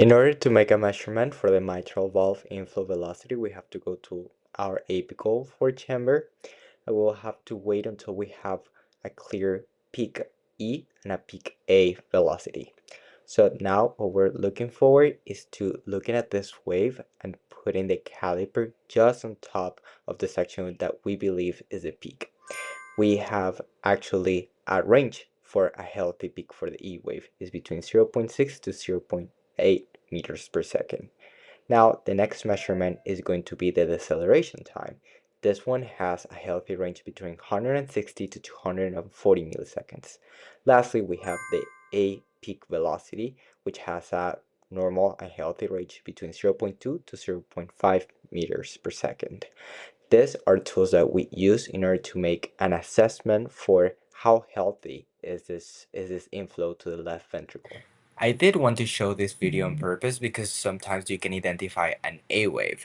In order to make a measurement for the mitral valve inflow velocity, we have to go to our apical for chamber, and we'll have to wait until we have a clear peak E and a peak A velocity. So now what we're looking for is to looking at this wave and putting the caliper just on top of the section that we believe is a peak. We have actually a range for a healthy peak for the E wave is between 0.6 to 0.8 meters per second. Now, the next measurement is going to be the deceleration time. This one has a healthy range between 160 to 240 milliseconds. Lastly, we have the A peak velocity, which has a normal and healthy range between 0.2 to 0.5 meters per second. These are tools that we use in order to make an assessment for how healthy is this inflow to the left ventricle. I did want to show this video on purpose because sometimes you can identify an A wave.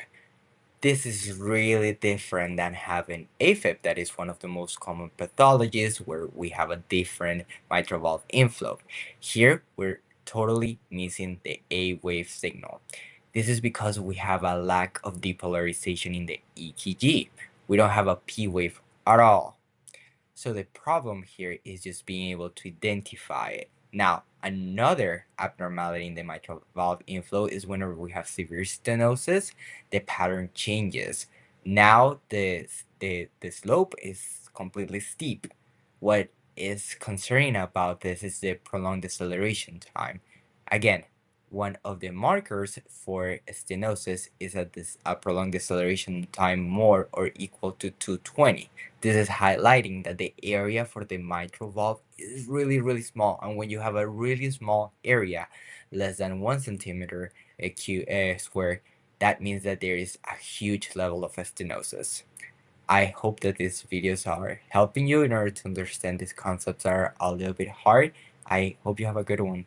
This is really different than having AFib, that is one of the most common pathologies where we have a different mitral valve inflow. Here, we're totally missing the A wave signal. This is because we have a lack of depolarization in the EKG. We don't have a P wave at all. So the problem here is just being able to identify it. Now, another abnormality in the mitral valve inflow is whenever we have severe stenosis, the pattern changes. Now the slope is completely steep. What is concerning about this is the prolonged deceleration time. Again, one of the markers for stenosis is that a prolonged deceleration time more or equal to 220. This is highlighting that the area for the mitral valve is really small, and when you have a really small area, less than 1 centimeter square, that means that there is a huge level of stenosis. I hope that these videos are helping you in order to understand these concepts that are a little bit hard. I hope you have a good one.